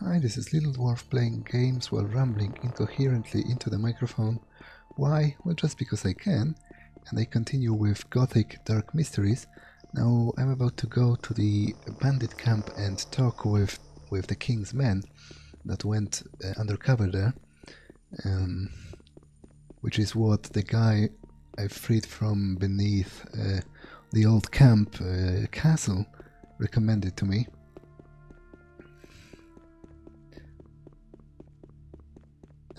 Hi, this is Little Dwarf playing games while rambling incoherently into the microphone. Why? Well, just because I can, and I continue with Gothic Dark Mysteries. Now I'm about to go to the Bandit Camp and talk with the King's men that went undercover there, which is what the guy I freed from beneath the old camp castle recommended to me.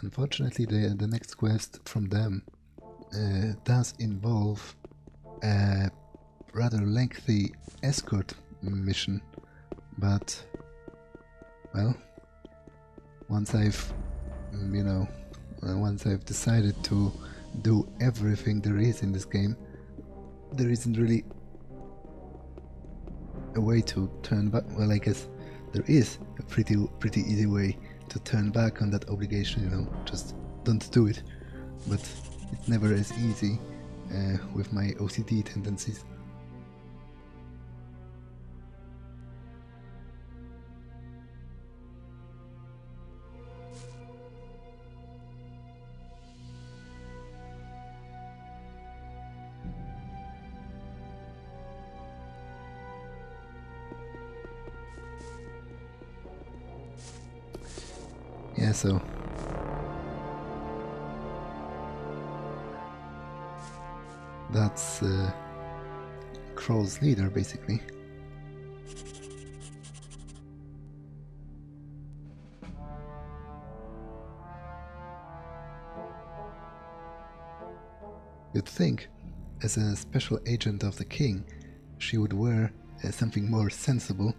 Unfortunately, the next quest from them does involve a rather lengthy escort mission, but, well, once I've decided to do everything there is in this game, there isn't really a way to turn back. Well, I guess there is a pretty easy way to turn back on that obligation, just don't do it, but it's never as easy with my OCD tendencies. Yeah, so that's Kroll's leader, basically. You'd think, as a special agent of the king, she would wear something more sensible.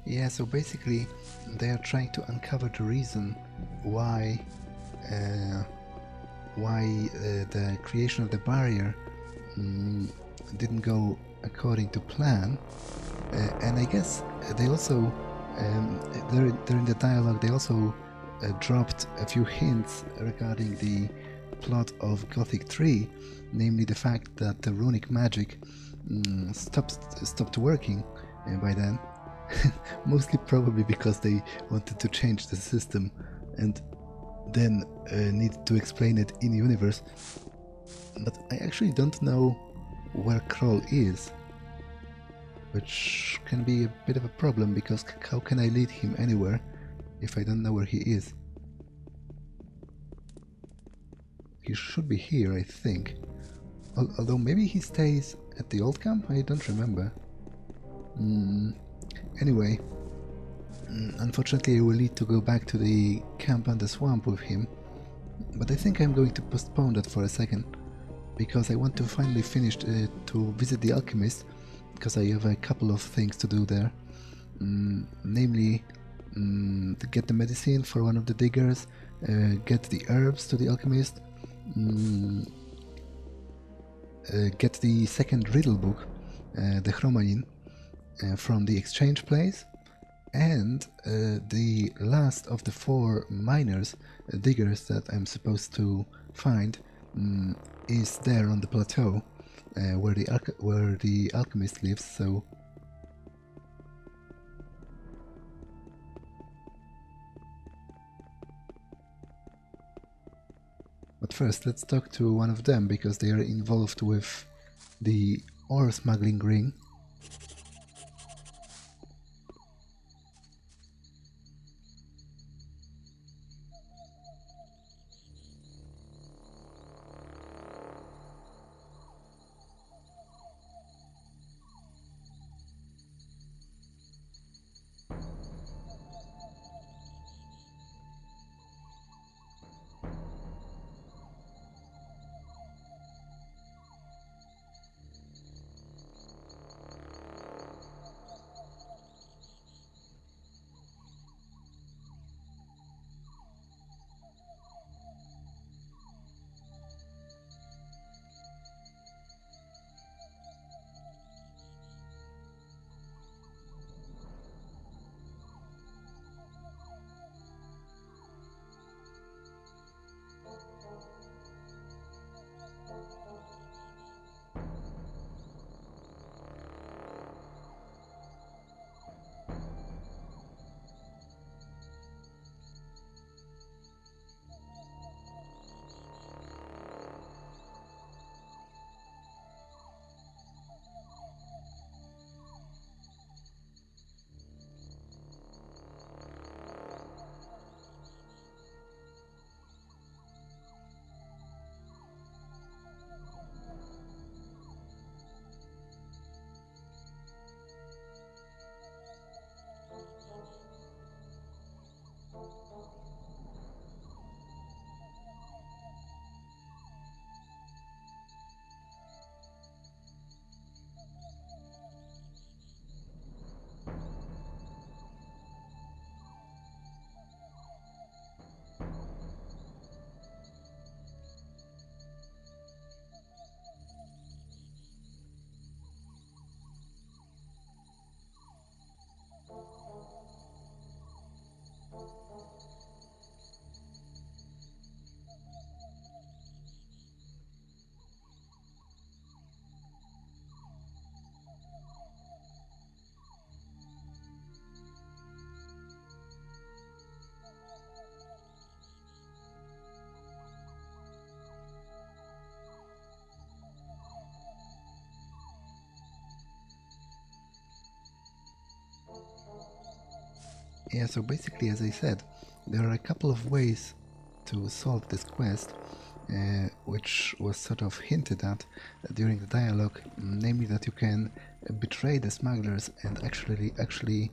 Yeah, so basically they are trying to uncover the reason why the creation of the barrier didn't go according to plan. And I guess they also, during the dialogue, they also dropped a few hints regarding the plot of Gothic 3, namely the fact that the runic magic stopped working by then. Mostly probably because they wanted to change the system and then needed to explain it in universe. But I actually don't know where Kroll is, which can be a bit of a problem, because how can I lead him anywhere if I don't know where he is? He should be here, I think. Although maybe he stays at the old camp? I don't remember. Anyway, unfortunately I will need to go back to the camp and the swamp with him, but I think I'm going to postpone that for a second, because I want to finally finish to visit the Alchemist, because I have a couple of things to do there, namely to get the medicine for one of the diggers, get the herbs to the Alchemist, get the second riddle book, the Chromanin, from the exchange place, and the last of the 4 miners, diggers that I'm supposed to find is there on the plateau where the alchemist lives. So but first let's talk to one of them, because they are involved with the ore smuggling ring. Yeah, so basically, as I said, there are a couple of ways to solve this quest, which was sort of hinted at during the dialogue, namely that you can betray the smugglers and actually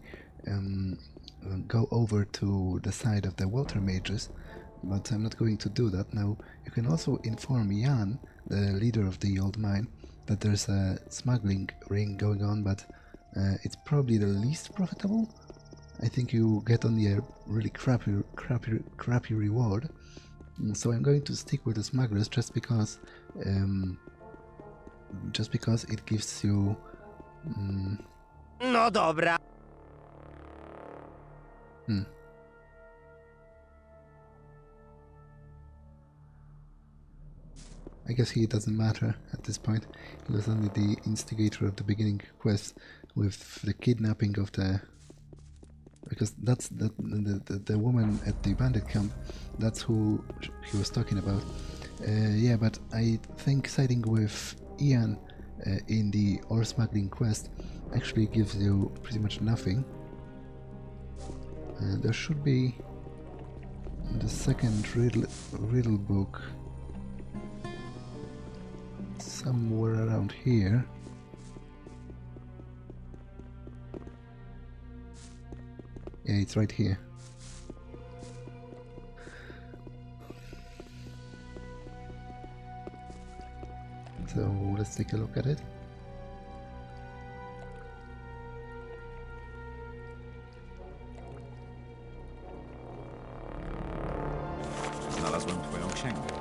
go over to the side of the water mages, but I'm not going to do that now. You can also inform Jan, the leader of the old mine, that there's a smuggling ring going on, but it's probably the least profitable, I think you get only a really crappy reward. So I'm going to stick with the smugglers just because it gives you. No dobra. I guess he doesn't matter at this point. He was only the instigator of the beginning quest with the kidnapping of the. Because that's the woman at the bandit camp. That's who he was talking about. Yeah, but I think siding with Ian in the ore smuggling quest actually gives you pretty much nothing. There should be the second riddle book somewhere around here. Yeah, it's right here. So let's take a look at it. Znalazłem twoją księgę.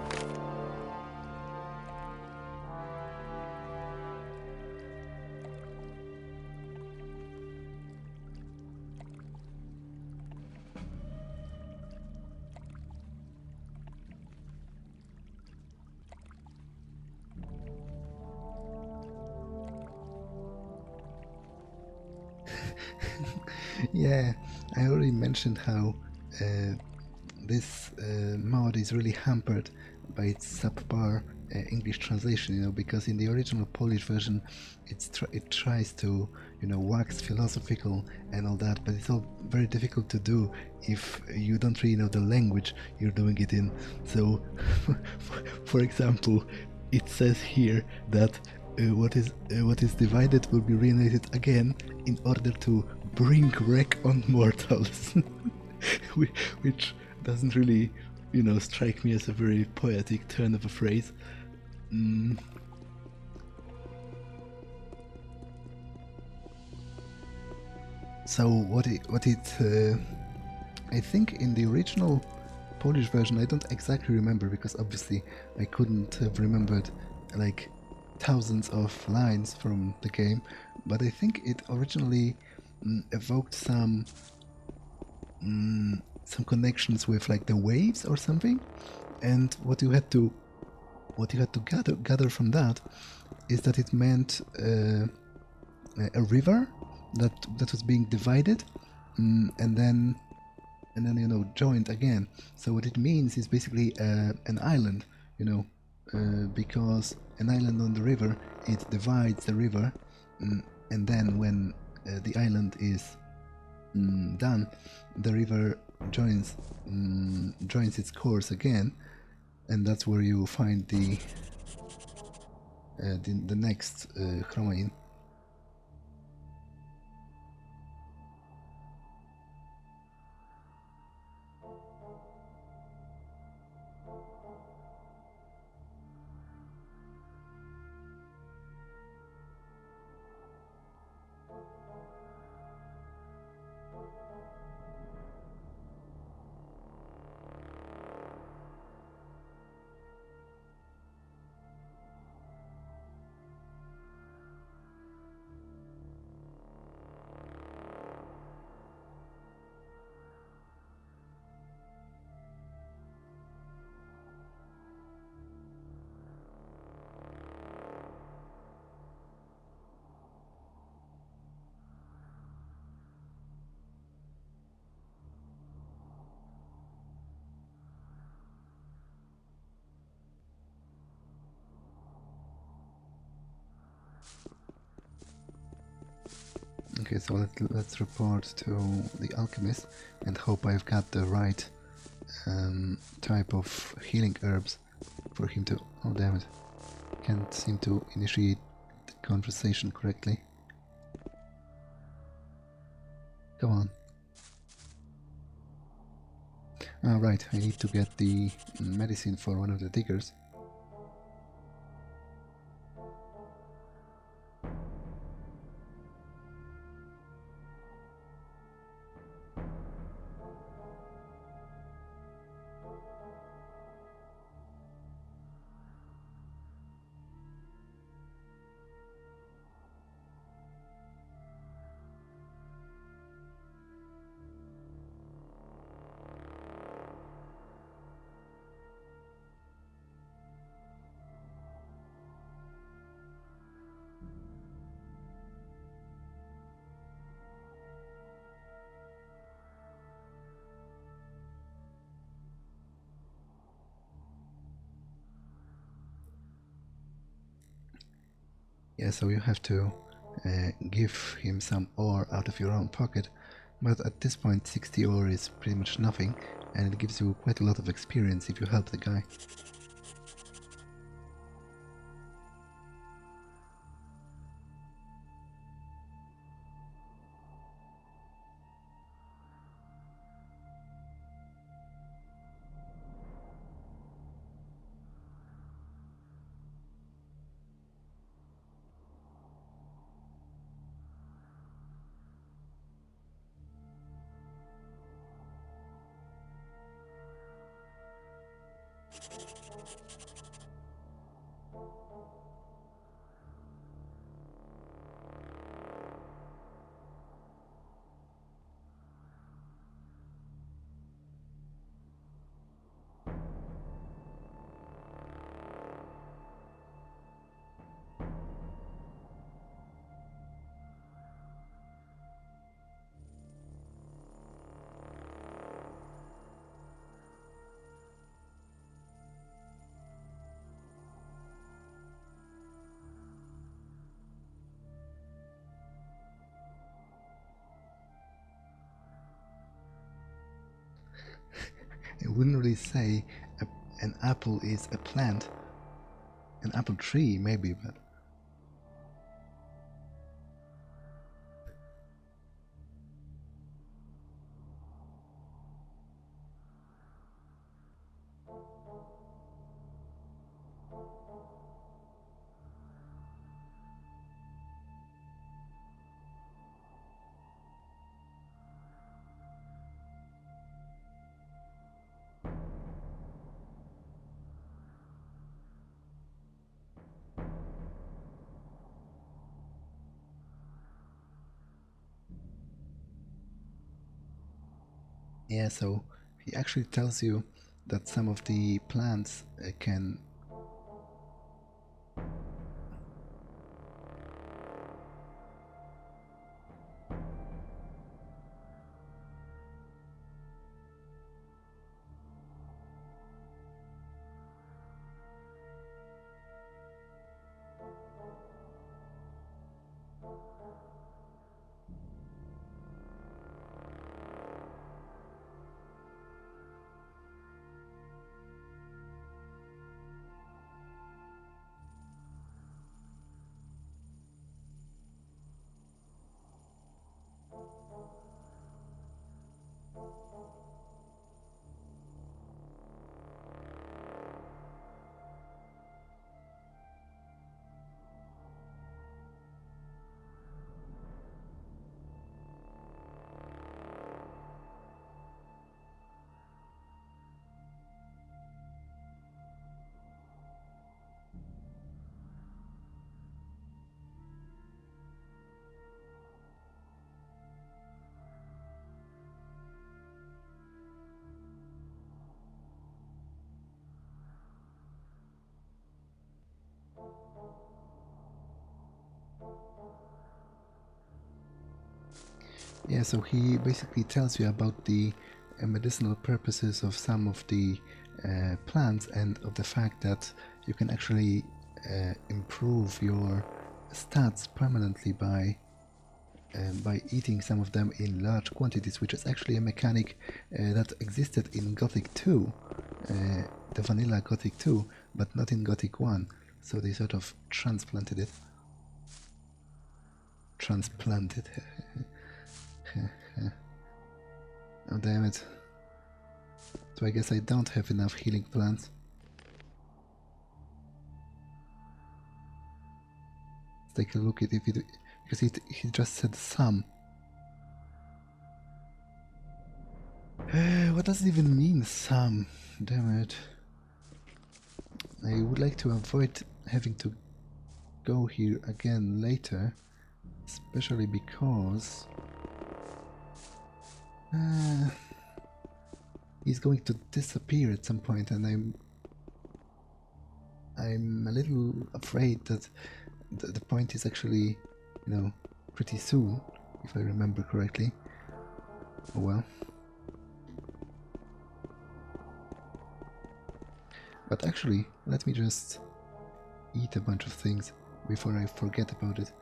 Yeah, I already mentioned how this mod is really hampered by its subpar English translation, you know, because in the original Polish version it tries to, you know, wax philosophical and all that, but it's all very difficult to do if you don't really know the language you're doing it in. So, for example, it says here that what is divided will be reunited again in order to bring wreck on mortals, which doesn't really, you know, strike me as a very poetic turn of a phrase. So I think in the original Polish version, I don't exactly remember because obviously I couldn't have remembered like thousands of lines from the game, but I think it originally evoked some connections with like the waves or something, and what you had to gather from that is that it meant a river that was being divided and then you know joined again. So what it means is basically an island, you know, because an island on the river, it divides the river, and then when the island is done, the river joins its course again, and that's where you find the next Chromanin. Okay, so let's report to the Alchemist and hope I've got the right type of healing herbs for him to... Oh damn it, can't seem to initiate the conversation correctly. Come on. Ah, right, I need to get the medicine for one of the diggers. Yeah, so you have to give him some ore out of your own pocket, but at this point 60 ore is pretty much nothing, and it gives you quite a lot of experience if you help the guy. I wouldn't really say an apple is a plant. An apple tree, maybe, but... Yeah, so he actually tells you that some of the plants can... Yeah, so he basically tells you about the medicinal purposes of some of the plants and of the fact that you can actually improve your stats permanently by eating some of them in large quantities, which is actually a mechanic that existed in Gothic 2, the vanilla Gothic 2, but not in Gothic 1. So they sort of transplanted it. Transplanted. Oh damn it. So I guess I don't have enough healing plants. Let's take a look at if it... because he just said some. What does it even mean, some? Damn it. I would like to avoid having to go here again later, especially because he's going to disappear at some point, and I'm a little afraid that the point is actually, you know, pretty soon, if I remember correctly. Oh well. But actually, let me just eat a bunch of things. before I forget about it,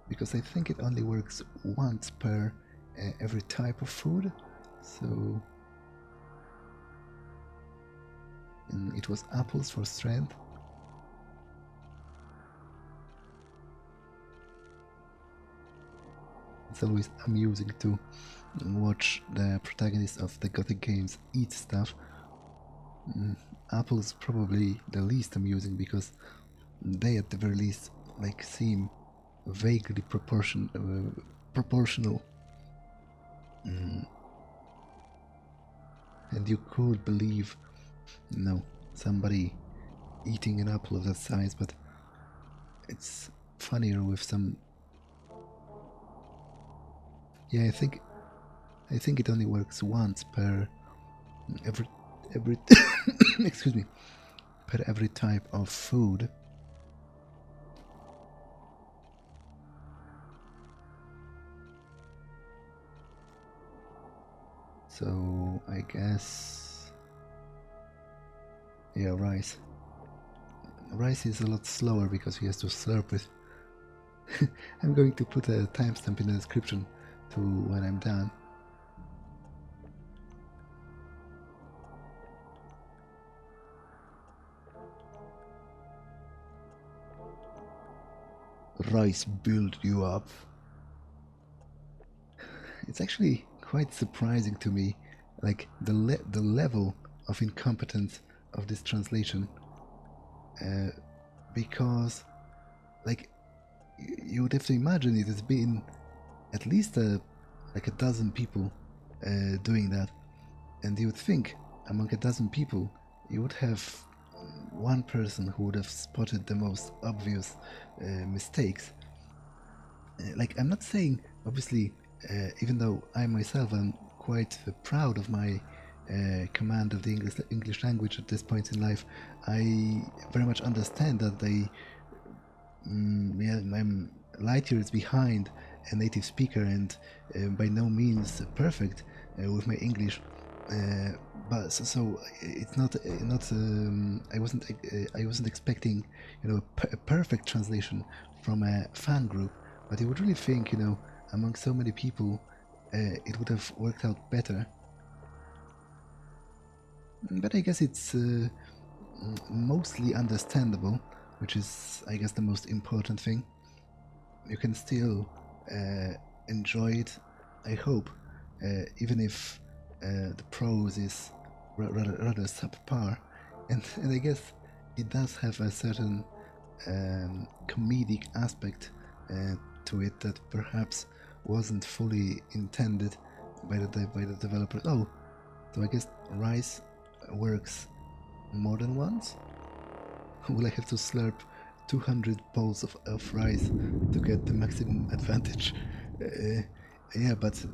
because I think it only works once per every type of food. So it was apples for strength. It's always amusing to watch the protagonists of the Gothic games eat stuff. Apples probably the least amusing because they at the very least like seem vaguely proportional, and you could believe, somebody eating an apple of that size, but it's funnier with some. Yeah, I think it only works once per every excuse me, per every type of food. So I guess, yeah, rice. Rice is a lot slower because he has to slurp it. I'm going to put a timestamp in the description to when I'm done. Rice build you up. It's actually quite surprising to me, like the level of incompetence of this translation, because like you would have to imagine it has been at least like a dozen people doing that, and you would think among a dozen people you would have one person who would have spotted the most obvious mistakes. Like, I'm not saying, obviously, even though I myself am quite proud of my command of the English language at this point in life, I very much understand that I'm light years behind a native speaker and by no means perfect with my English. But so it's not I wasn't expecting a perfect translation from a fan group, but you would really think among so many people it would have worked out better. But I guess it's mostly understandable, which is, I guess, the most important thing. You can still enjoy it, I hope, even if the prose is rather subpar, and I guess it does have a certain comedic aspect to it that perhaps wasn't fully intended by the developers. Oh, so I guess rice works more than once? Will I have to slurp 200 bowls of rice to get the maximum advantage? Yeah, but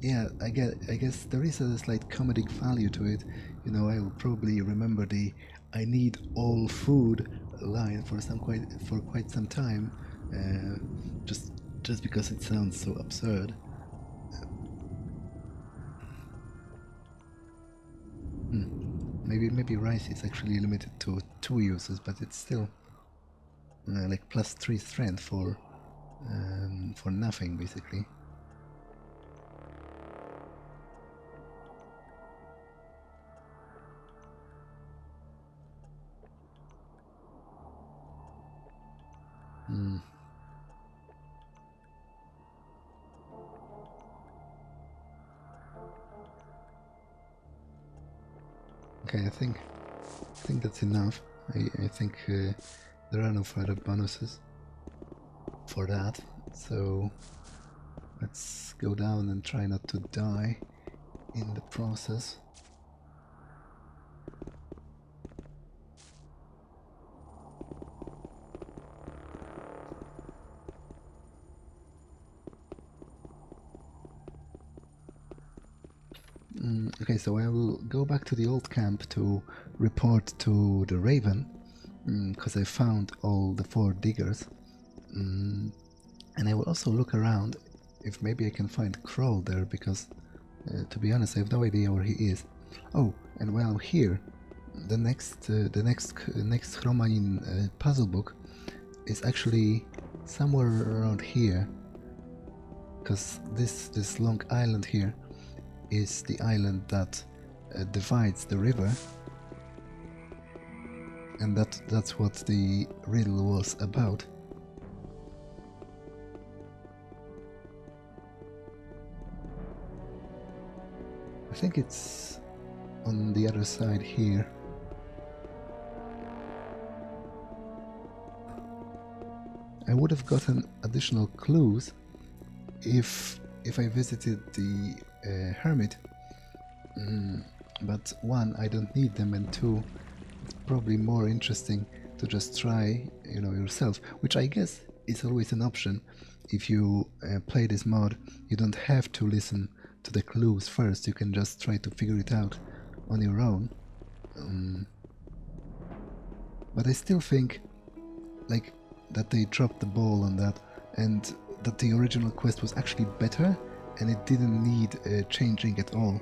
yeah, I guess there is a slight comedic value to it. I will probably remember the "I need all food" line for quite some time, just because it sounds so absurd. Maybe rice is actually limited to 2 uses, but it's still like +3 strength for nothing, basically. Okay, I think that's enough. I think there are no further bonuses for that, so let's go down and try not to die in the process. Okay, so I will go back to the old camp to report to the Raven, because I found all the 4 diggers, and I will also look around if maybe I can find Kroll there, because to be honest I have no idea where he is. Oh, and while I'm here, the next Chromanin puzzle book is actually somewhere around here, because this long island here is the island that divides the river, and that's what the riddle was about. I think it's on the other side here. I would have gotten additional clues if I visited the hermit, but one, I don't need them, and two, it's probably more interesting to just try, you know, yourself, which I guess is always an option. If you play this mod, you don't have to listen to the clues first, you can just try to figure it out on your own. But I still think, like, that they dropped the ball on that, and that the original quest was actually better, and it didn't need changing at all.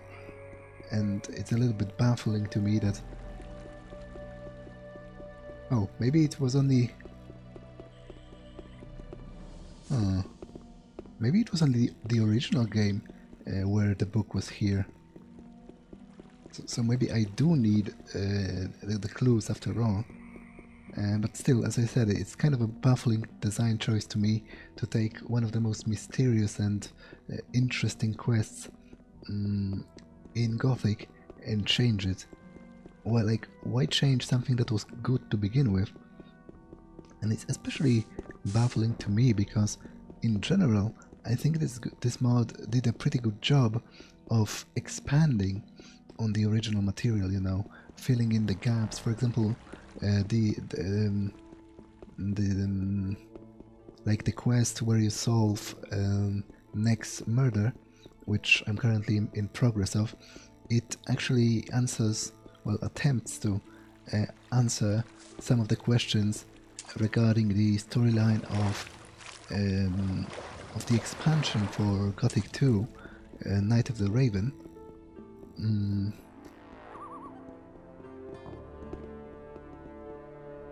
And it's a little bit baffling to me that... Oh, maybe it was only... maybe it was only the original game where the book was here. So maybe I do need the clues after all. But still, as I said, it's kind of a baffling design choice to me to take one of the most mysterious and interesting quests in Gothic and change it. Well, like, why change something that was good to begin with? And it's especially baffling to me because, in general, I think this mod did a pretty good job of expanding on the original material, you know, filling in the gaps. For example, like the quest where you solve next murder, which I'm currently in progress of, it actually answers, well, attempts to answer some of the questions regarding the storyline of the expansion for Gothic 2, Night of the Raven.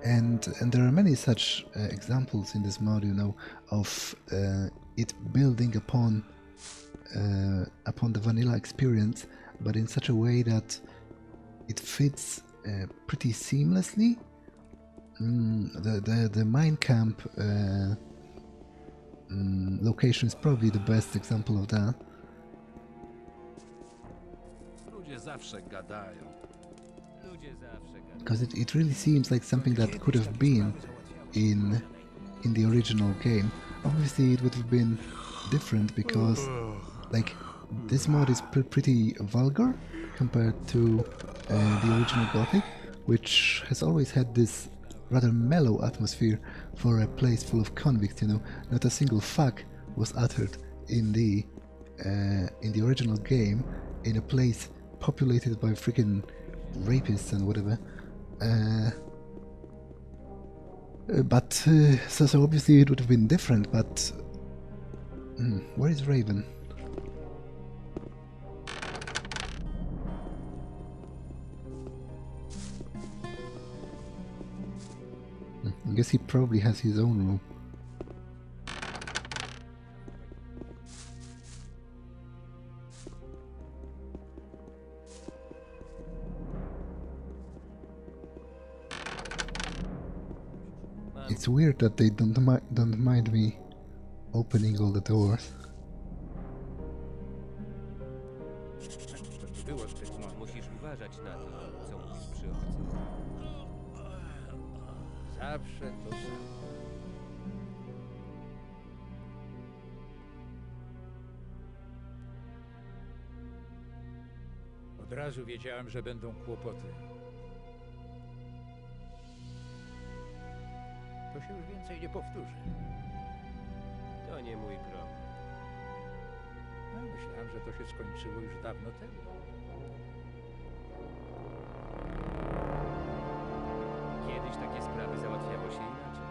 And there are many such examples in this mod, you know, of it building upon the vanilla experience, but in such a way that it fits pretty seamlessly. The mine camp location is probably the best example of that. Because it really seems like something that could have been in the original game. Obviously it would have been different because, like, this mod is pretty vulgar compared to the original Gothic, which has always had this rather mellow atmosphere for a place full of convicts, you know. Not a single fuck was uttered in the original game, in a place populated by freaking rapists and whatever. So obviously it would have been different, but where is Raven? I guess he probably has his own room. It's weird that they don't mind me opening all the doors. Musisz uważać na to, co mówisz przy obcych. Zawsze to samo. Od razu wiedziałem, że będą kłopoty. To się już więcej nie powtórzy. To nie mój problem. No, myślałem, że to się skończyło już dawno temu. Kiedyś takie sprawy załatwiało się inaczej.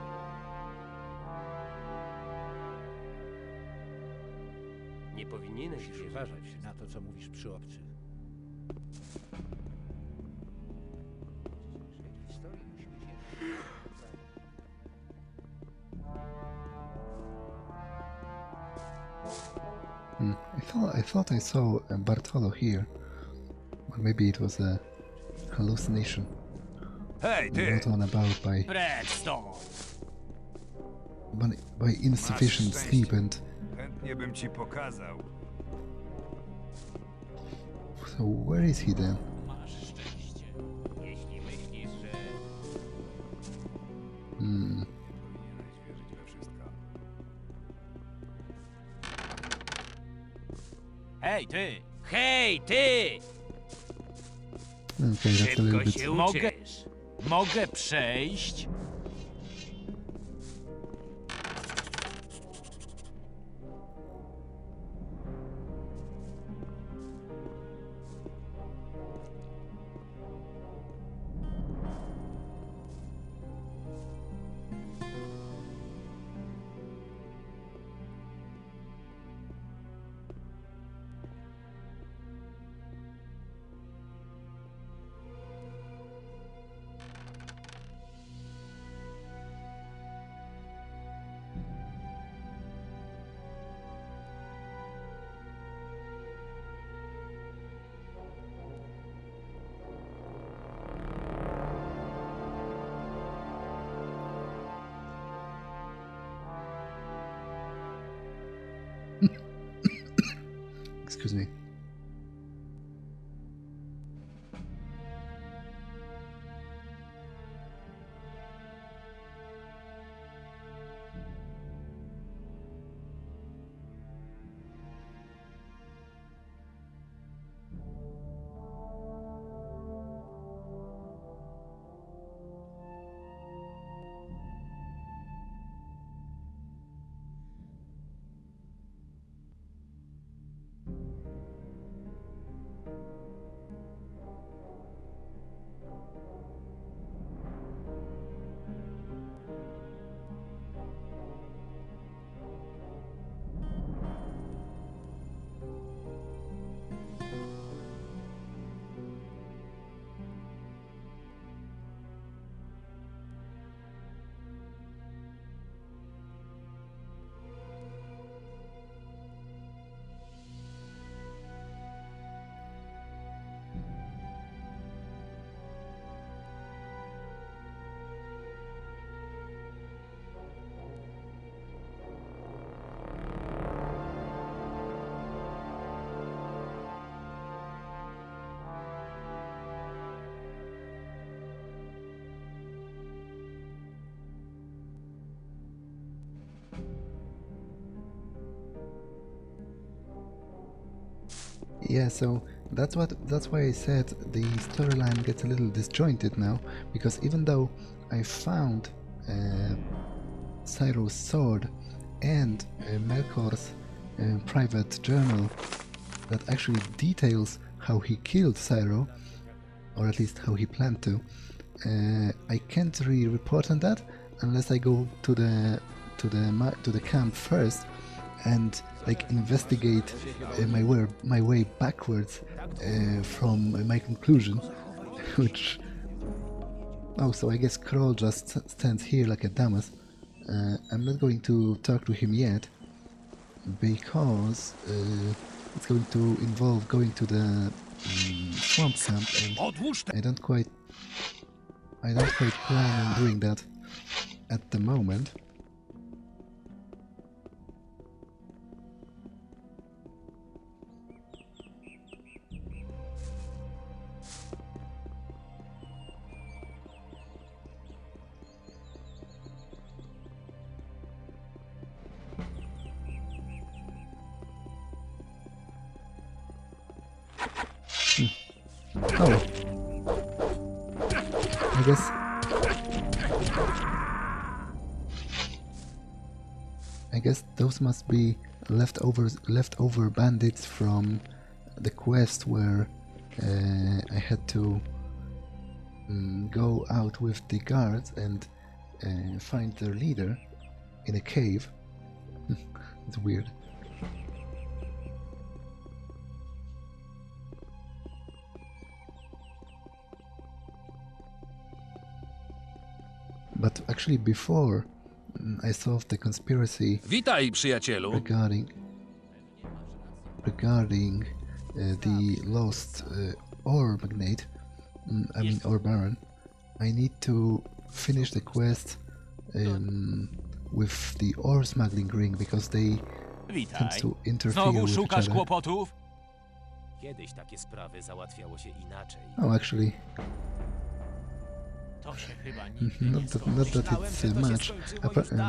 Nie powinieneś Musisz się uważać na to, co mówisz przy obcych. W historii musi być jeden. I thought I saw Bartholo here, but maybe it was a hallucination. Hej, ty! Brought on about by Precz stąd! insufficient Masz sleep and Chętnie bym ci pokazał. so where is he then? Masz szczęście. Jeśli myślisz, że... Hmm. Powinieneś wierzyć we wszystko. Hej, ty! Hej, ty! Okay, that's a Szybko little bit. się Mogę... uczysz. Mogę przejść? Excuse me. Yeah, so that's why I said the storyline gets a little disjointed now, because even though I found Sairo's sword and Melkor's private journal that actually details how he killed Sairo, or at least how he planned to, I can't really report on that unless I go to the camp first and like investigate my way backwards from my conclusion, which... Oh, so I guess Kroll just stands here like a dumbass. I'm not going to talk to him yet, because it's going to involve going to the swamp camp, and I don't quite plan on doing that at the moment. Oh, I guess those must be leftover bandits from the quest where I had to go out with the guards and find their leader in a cave. It's weird. But actually before I solved the conspiracy Witaj, przyjacielu. regarding... regarding the lost ore magnate, ore baron. I need to finish the quest with the ore smuggling ring because they tend Witaj. to interfere Znowu with each szukasz other. kłopotów? Kiedyś takie sprawy załatwiało się inaczej. Oh, actually, To się chyba nigdy not nie that, skończy. not that it's much,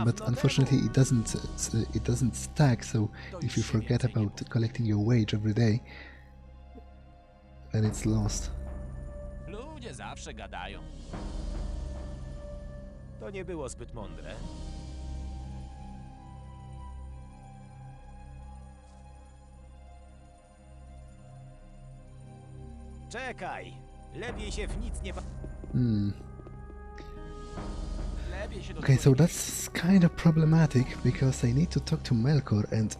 but unfortunately it doesn't stack. So if you forget about collecting your wage every day, then it's lost. Ludzie zawsze gadają. To nie było zbyt mądre. Czekaj! Lepiej się w nic nie... Lepiej się do Okay, tego so nie that's kind of problematic because I need to talk to Melkor, and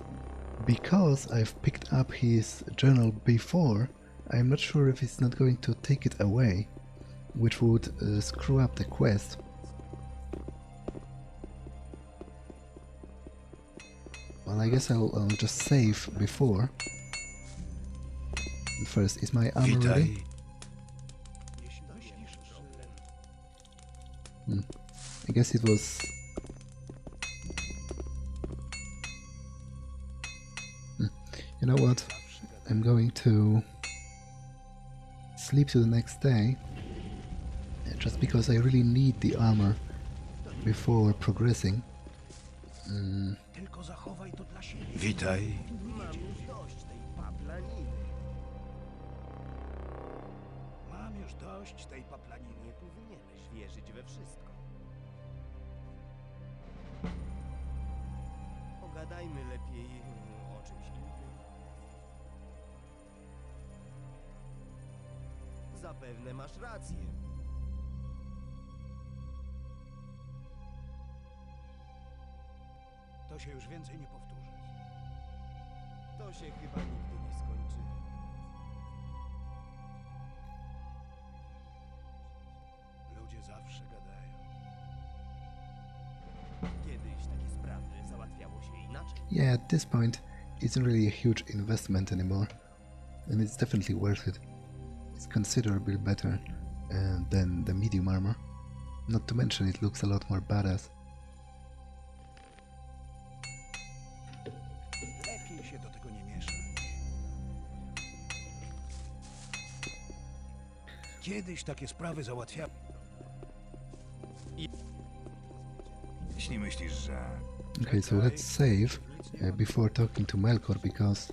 because I've picked up his journal before, I'm not sure if he's not going to take it away, which would screw up the quest. Well, I guess I'll just save before. First, is my armor ready? I guess it was... You know what? I'm going to sleep to the next day, just because I really need the armor before progressing. Witaj. Mam już dość tej paplaniny. Nie powinieneś wierzyć we wszystko. Pogadajmy lepiej o czymś innym. Zapewne masz rację. To się już więcej nie powtórzy. To się chyba nigdy nie skończy. Ludzie zawsze gadają. Kiedyś takie sprawy załatwiało się inaczej. Yeah, at this point, it's not really a huge investment anymore, and it's definitely worth it. It's considerably better than the medium armor. Not to mention, it looks a lot more badass. Lepiej się do tego nie mieszać. Kiedyś takie sprawy załatwiały. Jeśli myślisz, że... Okay, so let's save before talking to Melkor because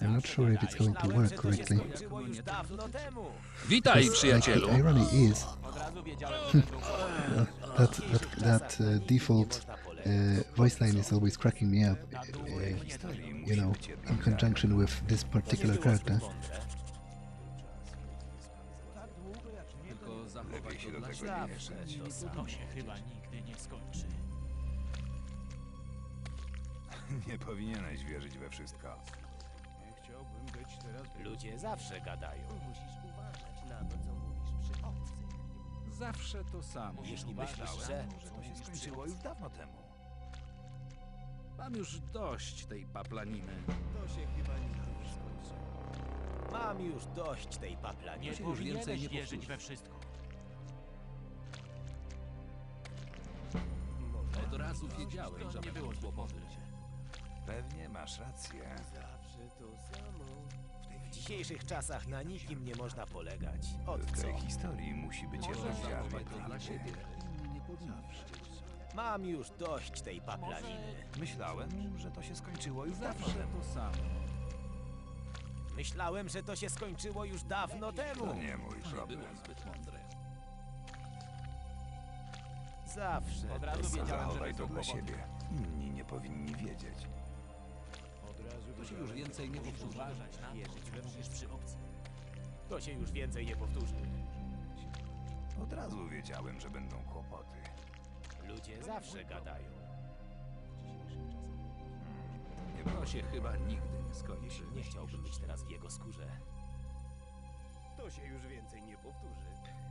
I'm not sure if it's going to work correctly. Skończyło już dawno temu. Witaj, Like, przyjacielu. the irony is Od razu wiedziałem, że that default voice line is always cracking me up, you know, in conjunction with this particular character. Tylko zachować Lepiej się do tego nie mieszać. to się chyba nigdy nie skończy. Nie powinieneś wierzyć we wszystko. Nie chciałbym być teraz... ludzie zawsze gadają. Musisz uważać na to, co mówisz przy obcych. Zawsze to samo. Jeśli myślisz, że... To się skończyło już dawno temu. Mam już dość tej paplaniny. To się chyba nigdy nie skończy. Mam już dość tej paplaniny. Nie się już więcej powinieneś nie wierzyć powtórzy. we wszystko. Od razu wiedziałem, że nie było kłopotu. Pewnie masz rację. Zawsze to samo. W dzisiejszych czasach na nikim nie można polegać. Od W co? tej historii musi być jeden ziarnek dla prawdy. siebie. Nie powinno. Mam już dość tej paplaniny. Myślałem, że to się skończyło już dawno Zawsze temu. to samo. Myślałem, że to się skończyło już dawno temu. To nie mój Nie problem. było zbyt mądre. Zawsze. Od razu wiedziałem, że Zachowaj to są dla kłopoty. siebie. Inni nie powinni wiedzieć. To się już więcej nie powtórzy. Uważać na to, co mówisz przy obcych. To się już więcej nie powtórzy. Od razu wiedziałem, że będą kłopoty. Ludzie zawsze gadają. To się chyba nigdy nie skończy. Nie chciałbym być teraz w jego skórze. To się już więcej nie powtórzy.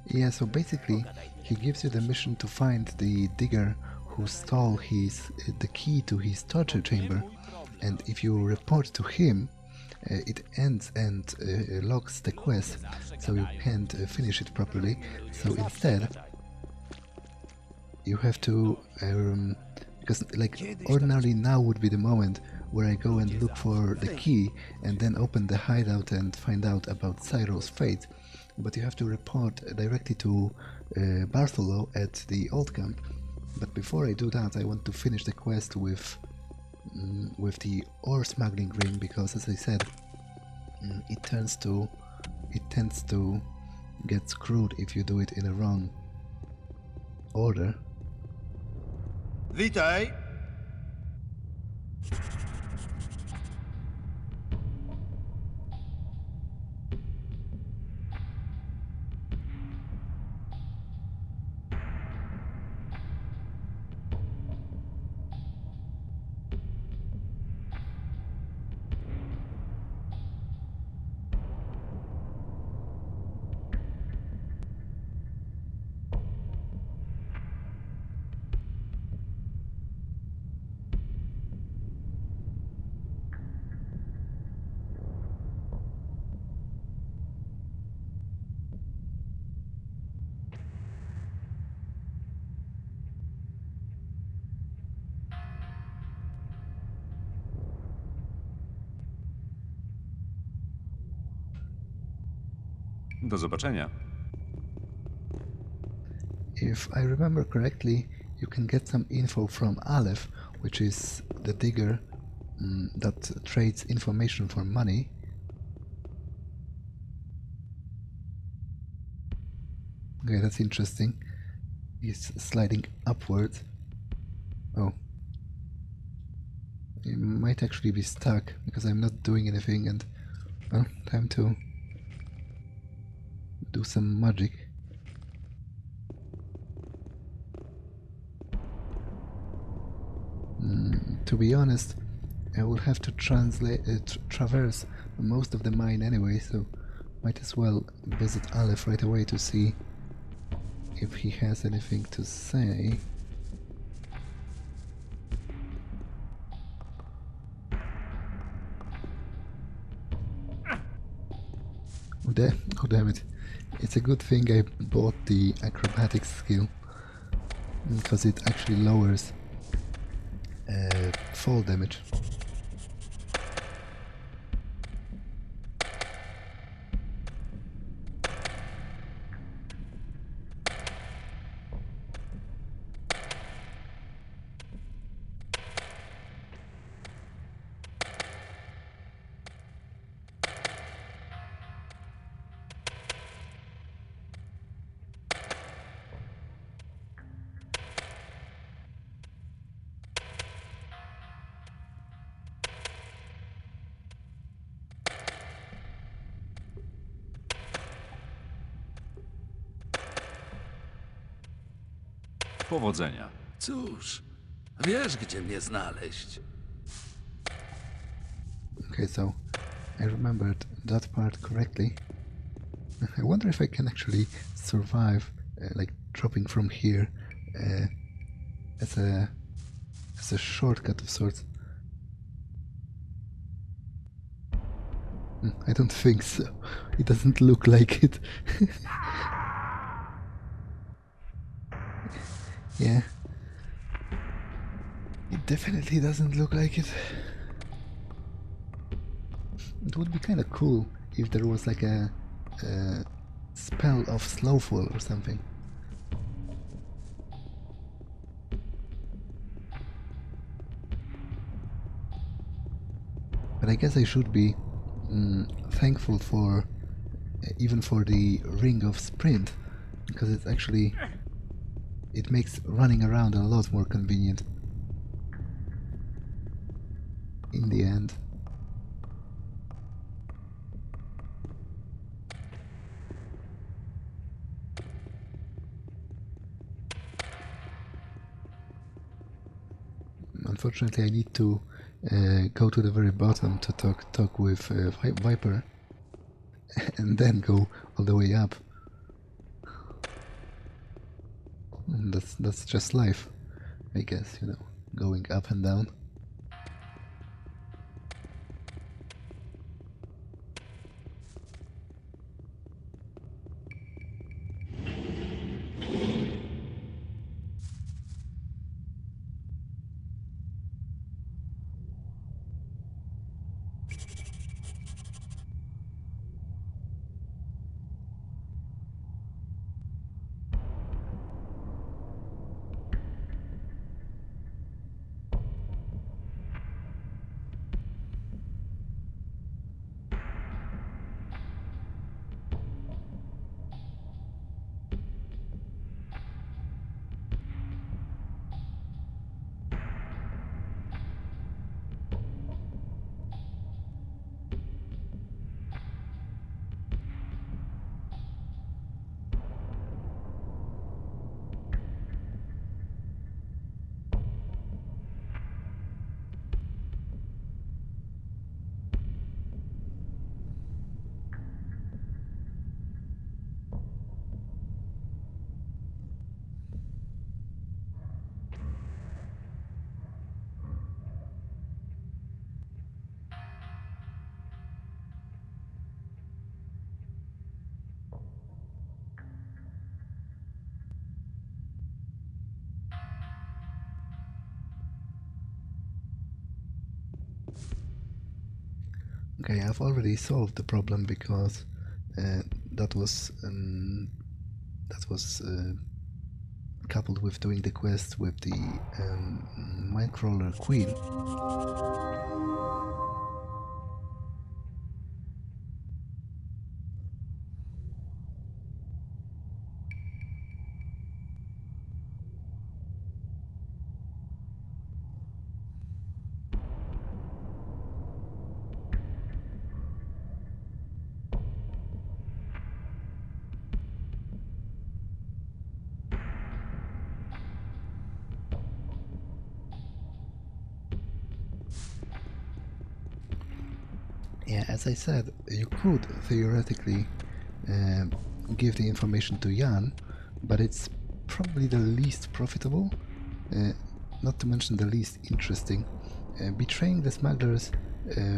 Yeah, so basically, he gives you the mission to find the digger who stole the key to his torture chamber, and if you report to him, it ends and locks the quest, so you can't finish it properly. So instead, you have to, because like ordinarily now would be the moment where I go and look for the key and then open the hideout and find out about Sairo's fate, but you have to report directly to Bartholo at the old camp. But before I do that, I want to finish the quest with the ore smuggling ring, because as I said, it tends to get screwed if you do it in a wrong order. Witaj! Do zobaczenia. If I remember correctly, you can get some info from Aleph, which is the digger that trades information for money. Okay, that's interesting. He's sliding upwards. Oh. He might actually be stuck because I'm not doing anything, and well, time to do some magic. To be honest, I will have to traverse most of the mine anyway, so might as well visit Aleph right away to see if he has anything to say. Oh damn it. It's a good thing I bought the acrobatics skill, because it actually lowers fall damage. Powodzenia. Cóż, wiesz, gdzie mnie znaleźć. Okay, so I remembered that part correctly. I wonder if I can actually survive, like dropping from here as a shortcut of sorts. I don't think so. It doesn't look like it. Yeah. It definitely doesn't look like it. It would be kind of cool if there was like a spell of slowfall or something. But I guess I should be thankful for even for the ring of sprint, because it's actually it makes running around a lot more convenient in the end. Unfortunately, I need to go to the very bottom to talk with Viper, and then go all the way up. And that's just life, I guess, you know, going up and down. Okay, I've already solved the problem because that was coupled with doing the quest with the Minecrawler Queen. Yeah, as I said, you could theoretically give the information to Jan, but it's probably the least profitable, not to mention the least interesting. Betraying the smugglers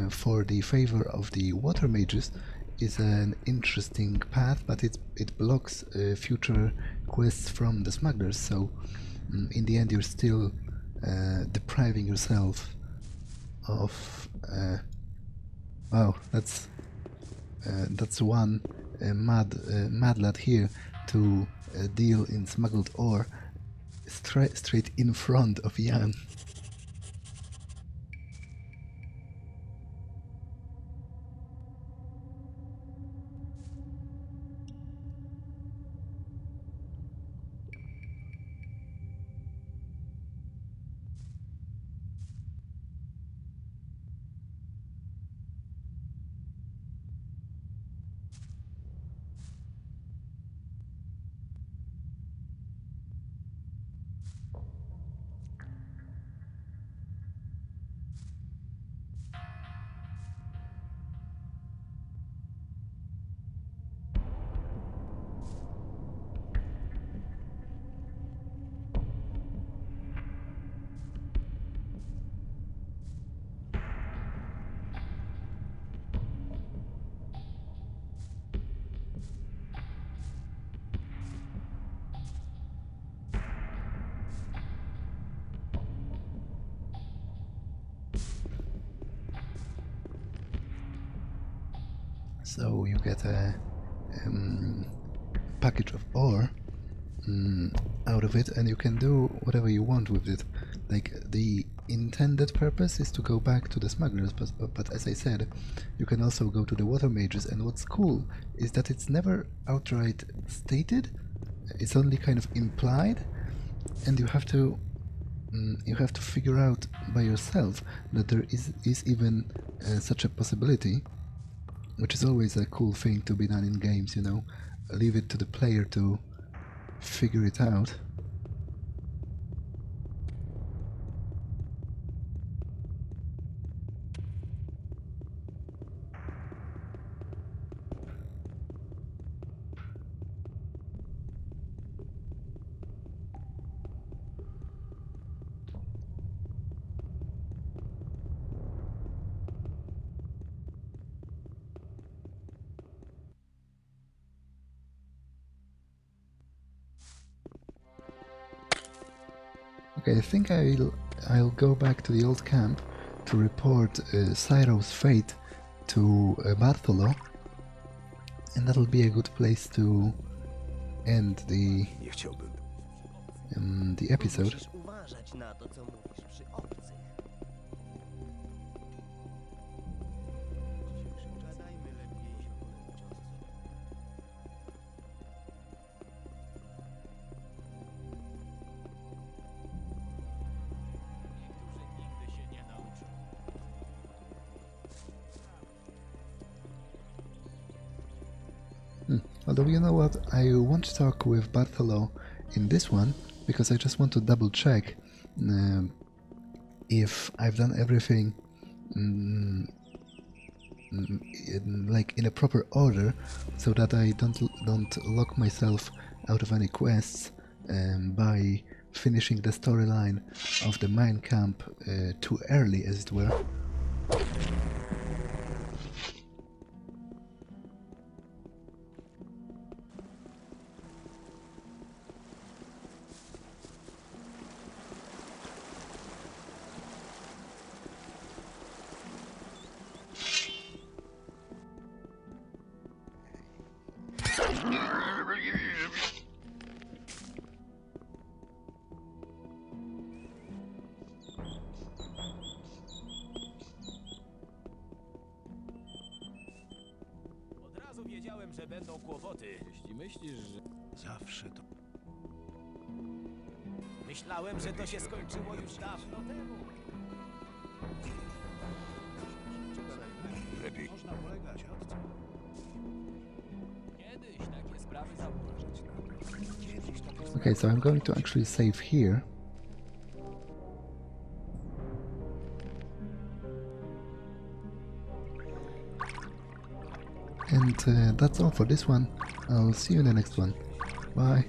for the favor of the water mages is an interesting path, but it blocks future quests from the smugglers, so in the end you're still depriving yourself of wow, that's one mad lad here to deal in smuggled ore straight in front of Jan. So you get a package of ore out of it, and you can do whatever you want with it. Like, the intended purpose is to go back to the smugglers, but as I said, you can also go to the water mages, and what's cool is that it's never outright stated, it's only kind of implied, and you have to figure out by yourself that there is even such a possibility, which is always a cool thing to be done in games, you know. Leave it to the player to figure it out. Okay, I think I'll go back to the old camp to report Sairo's fate to Bartholo, and that'll be a good place to end the Nie chciałbym. the episode. Musisz uważać na to, co mówisz przy obcych. Gadajmy lepiej o ciosce. Niektórzy nigdy się nie nauczą. Although, you know what, I won't talk with Bartholo in this one, because I just want to double check if I've done everything like in a proper order, so that I don't lock myself out of any quests by finishing the storyline of the mine camp too early, as it were. Myślałem, że będą kłopoty. Jeśli myślisz, że... Zawsze to... Myślałem, że to się skończyło już dawno temu. Lepiej. Można polegać, odco. Kiedyś takie sprawy zauważyć. Kiedyś takie Okay, so I'm going to actually save here. And that's all for this one. I'll see you in the next one. Bye.